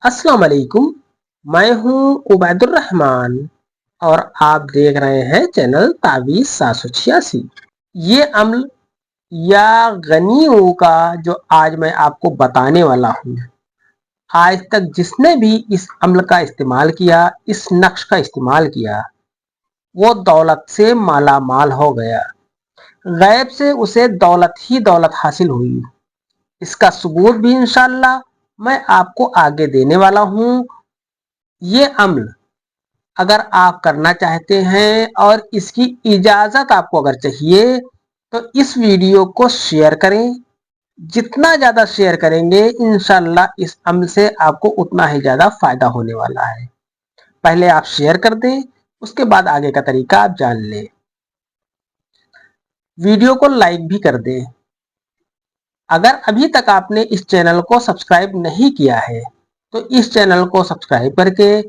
अस्सलाम वालेकुम। मैं हूं उबैदुर रहमान और आप देख रहे हैं चैनल तावीज़ 786। ये अम्ल या गनीओं का जो आज मैं आपको बताने वाला हूं, आज तक जिसने भी इस अम्ल का इस्तेमाल किया, इस नक्श का इस्तेमाल किया, वो दौलत से माला माल हो गया। गैब से उसे दौलत ही दौलत हासिल हुई। इसका सबूत भी इंशाअल्लाह मैं आपको आगे देने वाला हूं। ये अम्ल अगर आप करना चाहते हैं और इसकी इजाज़त आपको अगर चाहिए तो इस वीडियो को शेयर करें। जितना ज़्यादा शेयर करेंगे इंशाअल्लाह इस अम्ल से आपको उतना ही ज़्यादा फ़ायदा होने वाला है। पहले आप शेयर कर दें, उसके बाद आगे का तरीका आप जान लें। वीडियो को लाइक भी कर दें। अगर अभी तक आपने इस चैनल को सब्सक्राइब नहीं किया है तो इस चैनल को सब्सक्राइब करके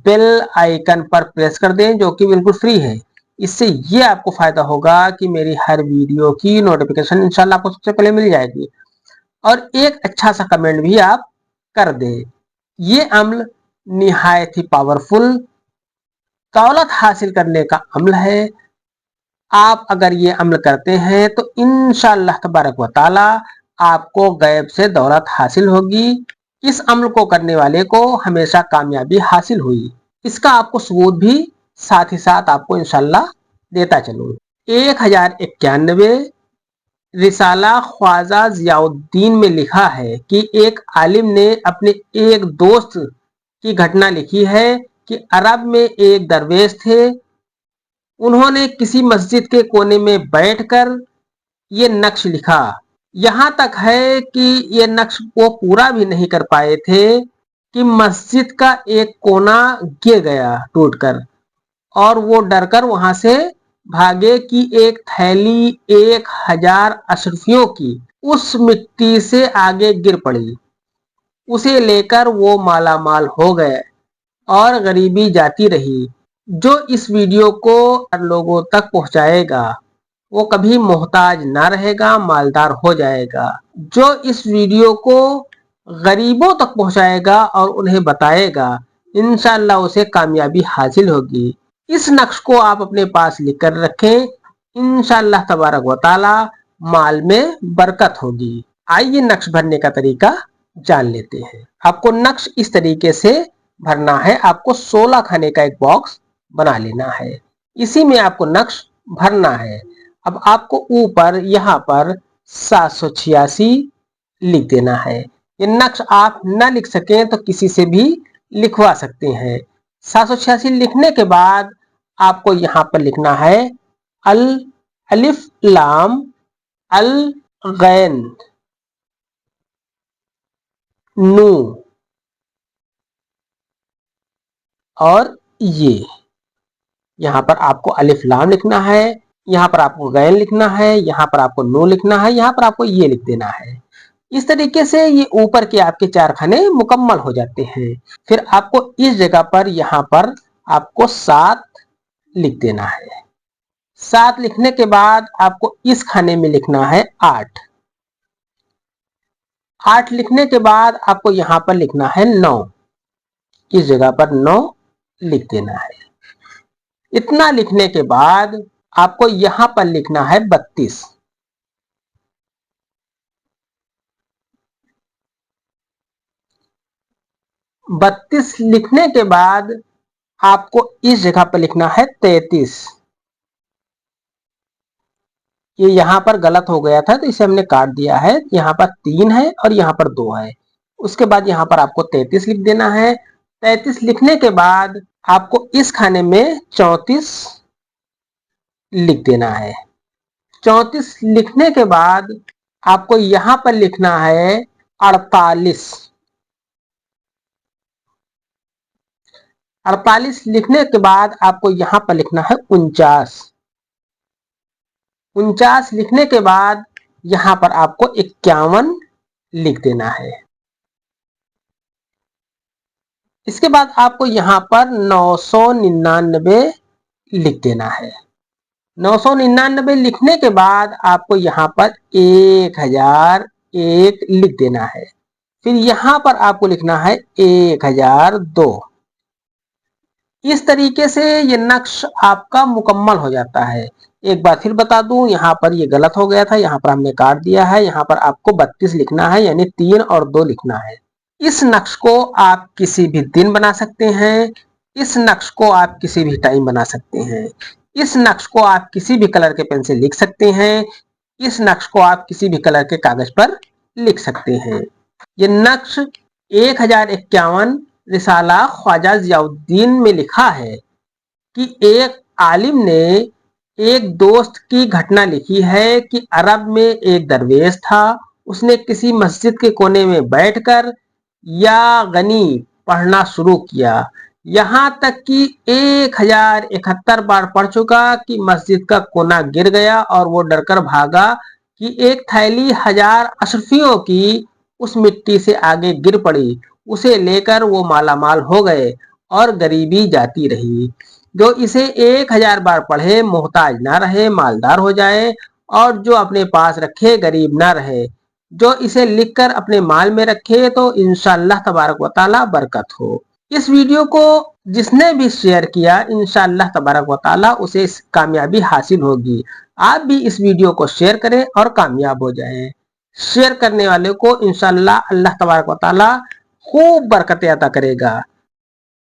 बेल आइकन पर प्रेस कर दें, जो कि बिल्कुल फ्री है। इससे ये आपको फायदा होगा कि मेरी हर वीडियो की नोटिफिकेशन इंशाल्लाह आपको सबसे पहले मिल जाएगी। और एक अच्छा सा कमेंट भी आप कर दें। ये अम्ल निहायत ही पावरफुल दौलत हासिल करने का अम्ल है। आप अगर ये अम्ल करते हैं तो इंशाअल्लाह तबारक व तआला आपको गैब से दौलत हासिल होगी। इस अम्ल को करने वाले को हमेशा कामयाबी हासिल हुई। इसका आपको सबूत भी साथ ही साथ आपको इंशाअल्लाह देता चलूँ। 1091 रिसाला ख्वाजा जियाउद्दीन में लिखा है कि एक आलिम ने अपने एक दोस्त की घटना लिखी है कि अरब में एक दरवेश थे। उन्होंने किसी मस्जिद के कोने में बैठकर ये नक्श लिखा। यहाँ तक है कि ये नक्श वो पूरा भी नहीं कर पाए थे कि मस्जिद का एक कोना गिर गया टूटकर, और वो डरकर वहां से भागे कि एक थैली 1000 अशरफियों की उस मिट्टी से आगे गिर पड़ी। उसे लेकर वो माला माल हो गए और गरीबी जाती रही। जो इस वीडियो को लोगों तक पहुंचाएगा वो कभी मोहताज ना रहेगा, मालदार हो जाएगा। जो इस वीडियो को गरीबों तक पहुंचाएगा और उन्हें बताएगा, इंशाअल्लाह उसे कामयाबी हासिल होगी। इस नक्श को आप अपने पास लिख कर रखें। इंशाअल्लाह तबारक व तआला माल में बरकत होगी। आइए नक्श भरने का तरीका जान लेते हैं। आपको नक्श इस तरीके से भरना है। आपको 16 खाने का एक बॉक्स बना लेना है। इसी में आपको नक्श भरना है। अब आपको ऊपर यहाँ पर 786 लिख देना है। ये नक्श आप ना लिख सकें तो किसी से भी लिखवा सकते हैं। 786 लिखने के बाद आपको यहाँ पर लिखना है अल अलिफ लाम अल गैन नू और ये। यहाँ पर आपको अलिफ लाम लिखना है, यहाँ पर आपको गैन लिखना है, यहाँ पर आपको नू लिखना है, यहाँ पर आपको ये लिख देना है। इस तरीके से ये ऊपर के आपके 4 खाने मुकम्मल हो जाते हैं। फिर आपको इस जगह पर यहाँ पर आपको 7 लिख देना है। 7 लिखने के बाद आपको इस खाने में लिखना है 8। 8 लिखने के बाद आपको यहाँ पर लिखना है 9। इस जगह पर 9 लिख देना है। इतना लिखने के बाद आपको यहां पर लिखना है 32। लिखने के बाद आपको इस जगह पर लिखना है 33। ये यहां पर गलत हो गया था तो इसे हमने काट दिया है। यहाँ पर 3 है और यहाँ पर 2 है। उसके बाद यहाँ पर आपको 33 लिख देना है। 33 लिखने के बाद आपको इस खाने में 34 लिख देना है। 34 लिखने के बाद आपको यहां पर लिखना है 48। 48 लिखने के बाद आपको यहां पर लिखना है 49। 49 लिखने के बाद यहां पर आपको 51 लिख देना है। इसके बाद आपको यहां पर 999 लिख देना है। 999 लिखने के बाद आपको यहां पर 1001 लिख देना है। फिर यहां पर आपको लिखना है 1002। इस तरीके से ये नक्श आपका मुकम्मल हो जाता है। एक बार फिर बता दूं, यहाँ पर ये गलत हो गया था, यहाँ पर हमने काट दिया है, यहाँ पर आपको 32 लिखना है, यानी 3 और 2 लिखना है। इस नक्श को आप किसी भी दिन बना सकते हैं, इस नक्श को आप किसी भी टाइम बना सकते हैं, इस नक्श को आप किसी भी कलर के पेन से लिख सकते हैं, इस नक्श को आप किसी भी कलर के कागज पर लिख सकते हैं। ये नक्श 1051 रिसाला ख्वाजा जियाउद्दीन में लिखा है कि एक आलिम ने एक दोस्त की घटना लिखी है कि अरब में एक दरवेश था, उसने किसी मस्जिद के कोने में बैठकर या गनी पढ़ना शुरू किया, यहाँ तक कि 1071 बार पढ़ चुका कि मस्जिद का कोना गिर गया और वो डरकर भागा कि एक थैली 1000 अशरफियों की उस मिट्टी से आगे गिर पड़ी, उसे लेकर वो मालामाल हो गए और गरीबी जाती रही। जो इसे 1000 बार पढ़े मोहताज ना रहे, मालदार हो जाए, और जो अपने पास रखे गरीब ना रहे। जो इसे लिखकर अपने माल में रखे तो इंशाअल्लाह तबारक व तआला बरकत हो। इस वीडियो को जिसने भी शेयर किया इंशाअल्लाह तबारक व तआला उसे कामयाबी हासिल होगी। आप भी इस वीडियो को शेयर करें और कामयाब हो जाएं। शेयर करने वाले को इंशाअल्लाह अल्लाह तबारक व तआला खूब बरकत अता करेगा।